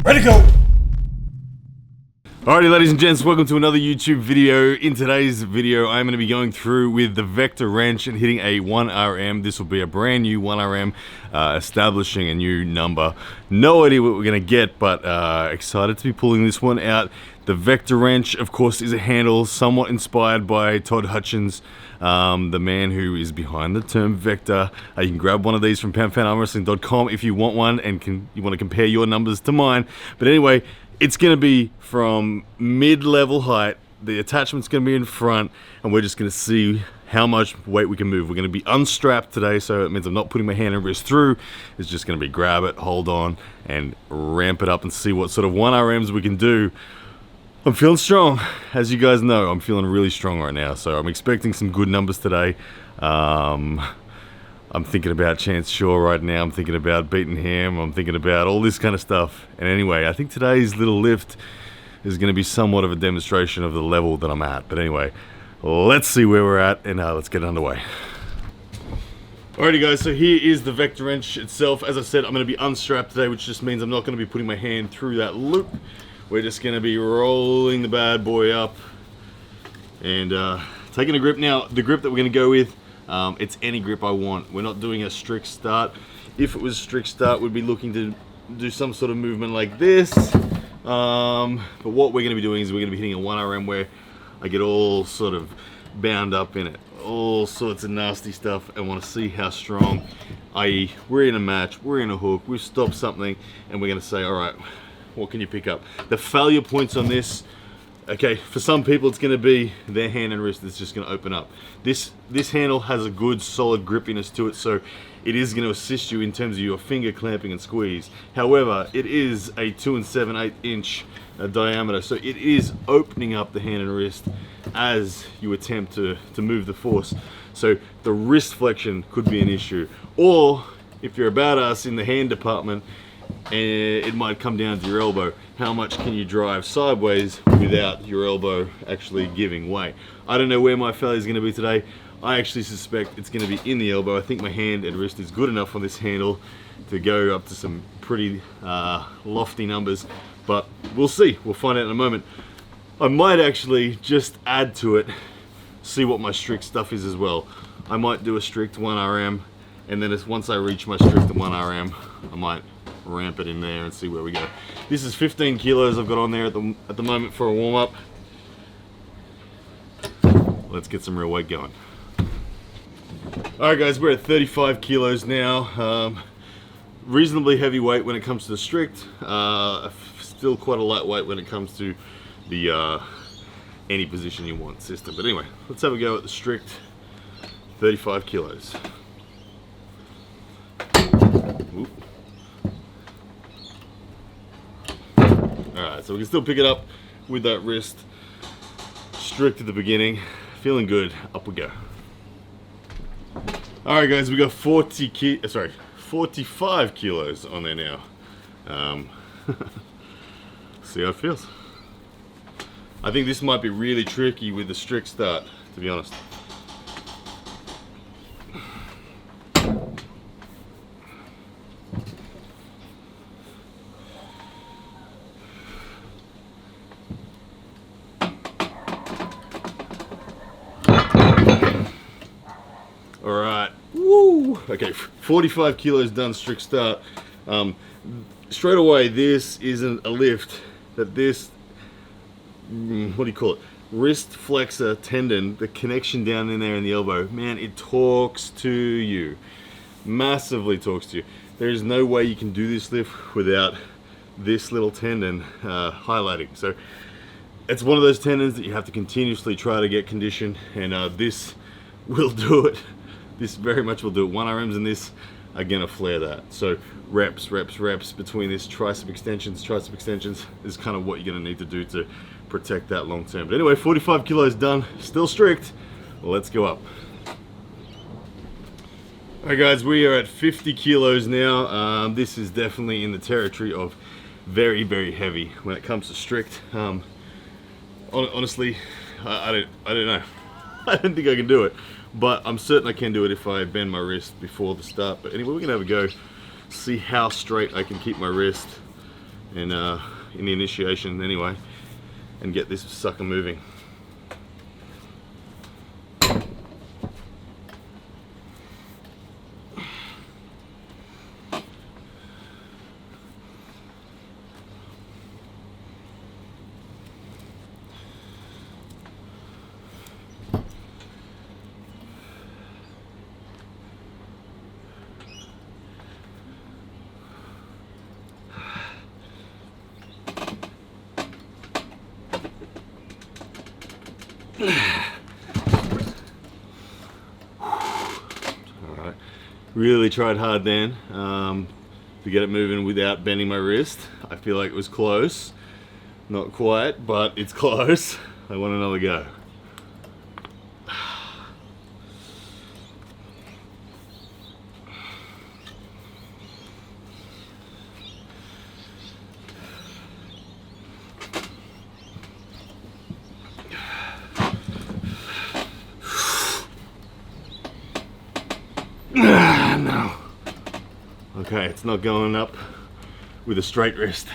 Ready to go! Alrighty, ladies and gents, welcome to another YouTube video. In today's video, I'm going to be going through with the Vector wrench and hitting a 1RM. This will be a brand new 1RM, establishing a new number. No idea what we're going to get, but excited to be pulling this one out. The Vector wrench, of course, is a handle somewhat inspired by Todd Hutchins, the man who is behind the term Vector. You can grab one of these from PoundFoundArmWrestling.com if you want one and you want to compare your numbers to mine. But anyway, it's going to be from mid-level height. The attachment's going to be in front, and we're just going to see how much weight we can move. We're going to be unstrapped today, so it means I'm not putting my hand and wrist through. It's just going to be grab it, hold on, and ramp it up and see what sort of 1RMs we can do. I'm feeling strong. As you guys know, I'm feeling really strong right now, so I'm expecting some good numbers today. I'm thinking about Chance Shaw right now. I'm thinking about beating him. I'm thinking about all this kind of stuff. And anyway, I think today's little lift is going to be somewhat of a demonstration of the level that I'm at. But anyway, let's see where we're at and let's get underway. Alrighty guys, so here is the Vector wrench itself. As I said, I'm going to be unstrapped today, which just means I'm not going to be putting my hand through that loop. We're just going to be rolling the bad boy up and taking a grip. Now, the grip that we're going to go with, it's any grip I want. We're not doing a strict start. If it was strict start, we'd be looking to do some sort of movement like this. But what we're going to be doing is we're going to be hitting a 1RM where I get all sort of bound up in it. All sorts of nasty stuff and want to see how strong, i.e. we're in a match, we're in a hook, we've stopped something, and we're going to say, alright, what can you pick up? The failure points on this, okay, for some people it's going to be their hand and wrist that's just going to open up. This handle has a good solid grippiness to it, so it is going to assist you in terms of your finger clamping and squeeze. However, it is a 2 7/8 inch diameter, so it is opening up the hand and wrist as you attempt to move the force. So the wrist flexion could be an issue. Or, if you're a badass in the hand department, and it might come down to your elbow. How much can you drive sideways without your elbow actually giving way? I don't know where my failure is going to be today. I actually suspect it's going to be in the elbow. I think my hand and wrist is good enough on this handle to go up to some pretty lofty numbers, but we'll see. We'll find out in a moment. I might actually just add to it, see what my strict stuff is as well. I might do a strict 1RM, and then once I reach my strict 1RM, I might ramp it in there and see where we go. This is 15 kilos I've got on there at the moment for a warm-up. Let's get some real weight going. Alright guys, we're at 35 kilos now. Reasonably heavy weight when it comes to the strict. Still quite a lightweight when it comes to the any position you want system. But anyway, let's have a go at the strict 35 kilos. Oop. Alright, so we can still pick it up with that wrist strict at the beginning. Feeling good, up we go. Alright guys, we got 45 kilos on there now. See how it feels. I think this might be really tricky with the strict start, to be honest. Alright, woo! Okay, 45 kilos done, strict start. Straight away, this isn't a lift. That this, what do you call it? Wrist flexor tendon, the connection down in there in the elbow, man, it talks to you. Massively talks to you. There is no way you can do this lift without this little tendon highlighting. So it's one of those tendons that you have to continuously try to get conditioned, and this will do it. This very much will do it. 1RMs in this are gonna flare that. So reps between this tricep extensions is kind of what you're gonna need to do to protect that long term. But anyway, 45 kilos done, still strict. Let's go up. Alright guys, we are at 50 kilos now. This is definitely in the territory of very, very heavy when it comes to strict. Honestly, I don't know. I don't think I can do it, but I'm certain I can do it if I bend my wrist before the start. But anyway, we're gonna have a go, see how straight I can keep my wrist and in the initiation anyway, and get this sucker moving. Alright, really tried hard then to get it moving without bending my wrist. I feel like it was close. Not quite, but it's close. I want another go. No. Okay, it's not going up with a straight wrist.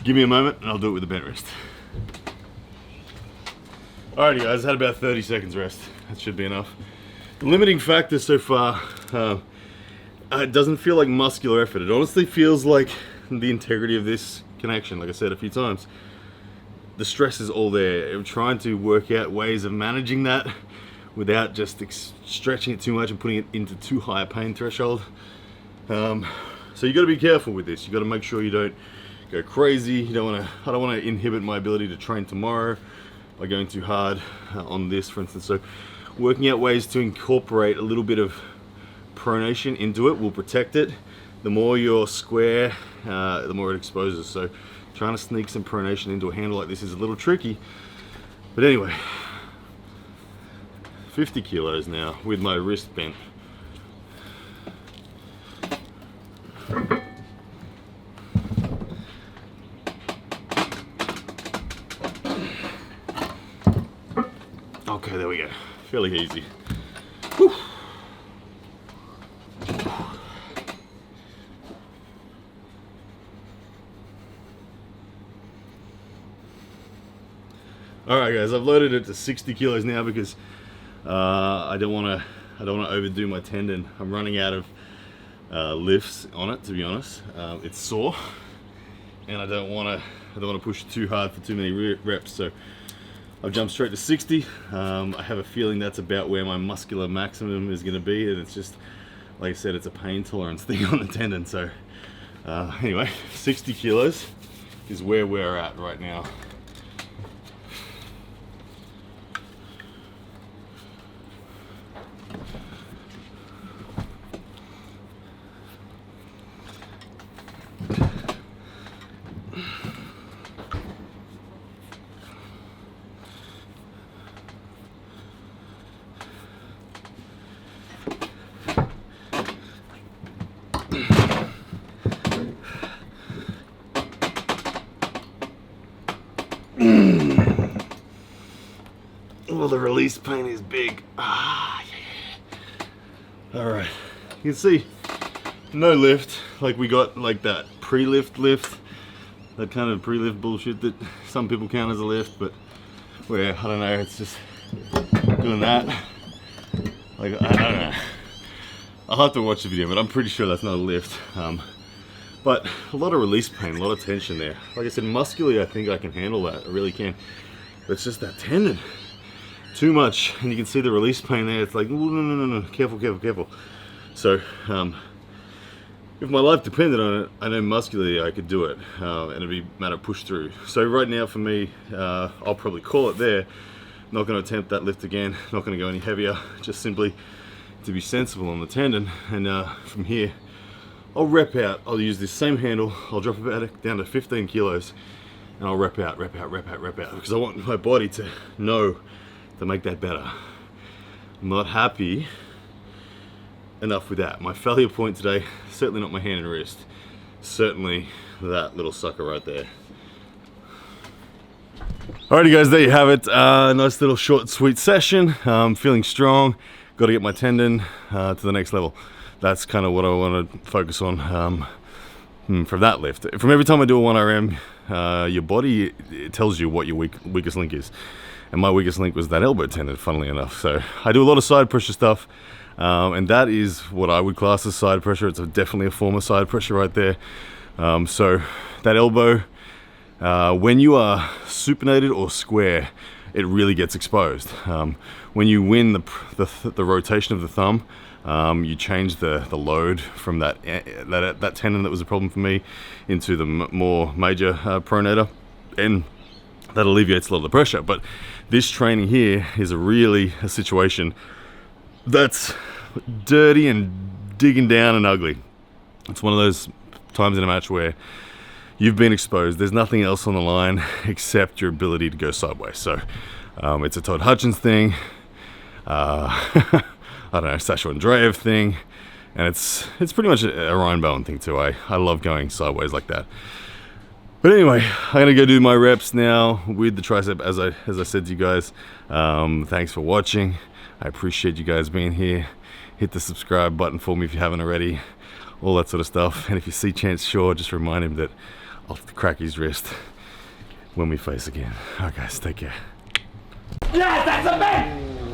Give me a moment and I'll do it with a bent wrist. Alrighty guys, I had about 30 seconds rest. That should be enough. The limiting factor so far, it doesn't feel like muscular effort. It honestly feels like the integrity of this connection, like I said a few times. The stress is all there. I'm trying to work out ways of managing that without just stretching it too much and putting it into too high a pain threshold. So you got to be careful with this. You got to make sure you don't go crazy. You don't want to. I don't want to inhibit my ability to train tomorrow by going too hard on this, for instance. So working out ways to incorporate a little bit of pronation into it will protect it. The more you're square, the more it exposes. So trying to sneak some pronation into a handle like this is a little tricky. But anyway, 50 kilos now with my wrist bent. Okay, there we go. Fairly easy. Whew. All right, guys. I've loaded it to 60 kilos now because I don't want to overdo my tendon. I'm running out of lifts on it, to be honest. It's sore, and I don't want to push too hard for too many reps. So I've jumped straight to 60. I have a feeling that's about where my muscular maximum is going to be, and it's just, like I said, it's a pain tolerance thing on the tendon. So anyway, 60 kilos is where we're at right now. Well, the release pain is big. Ah, yeah. All right, you can see no lift, like we got like that pre-lift lift, that kind of pre-lift bullshit that some people count as a lift, but where, I don't know, it's just doing that. Like, I don't know. I'll have to watch the video, but I'm pretty sure that's not a lift. But a lot of release pain, a lot of tension there. Like I said, muscularly, I think I can handle that. I really can. But it's just that tendon. Too much, and you can see the release pain there. It's like, no, careful, careful, careful. So, if my life depended on it, I know muscularly I could do it, and it'd be a matter of push through. So right now for me, I'll probably call it there. Not going to attempt that lift again. Not going to go any heavier. Just simply to be sensible on the tendon. And from here, I'll rep out. I'll use this same handle. I'll drop it down to 15 kilos, and I'll rep out, because I want my body to know to make that better. I'm not happy enough with that. My failure point today, certainly not my hand and wrist. Certainly that little sucker right there. Alrighty guys, there you have it. Nice little short, sweet session. Feeling strong. Got to get my tendon to the next level. That's kind of what I want to focus on. from that lift. From every time I do a 1RM, your body, it tells you what your weakest link is. And my weakest link was that elbow tendon, funnily enough. So I do a lot of side pressure stuff, and that is what I would class as side pressure. It's definitely a form of side pressure right there. So that elbow, when you are supinated or square, it really gets exposed. When you win the rotation of the thumb, you change the load from that tendon that was a problem for me into the more major pronator, and that alleviates a lot of the pressure. But this training here is a situation that's dirty and digging down and ugly. It's one of those times in a match where you've been exposed. There's nothing else on the line except your ability to go sideways. So it's a Todd Hutchins thing. I don't know, Sasha Andreev thing, and it's pretty much a Ryan Bowen thing too. I love going sideways like that. But anyway, I'm gonna go do my reps now with the tricep, as I said to you guys. Thanks for watching. I appreciate you guys being here. Hit the subscribe button for me if you haven't already. All that sort of stuff. And if you see Chance Shaw, just remind him that I'll crack his wrist when we face again. Alright guys, take care. Yes, that's a man!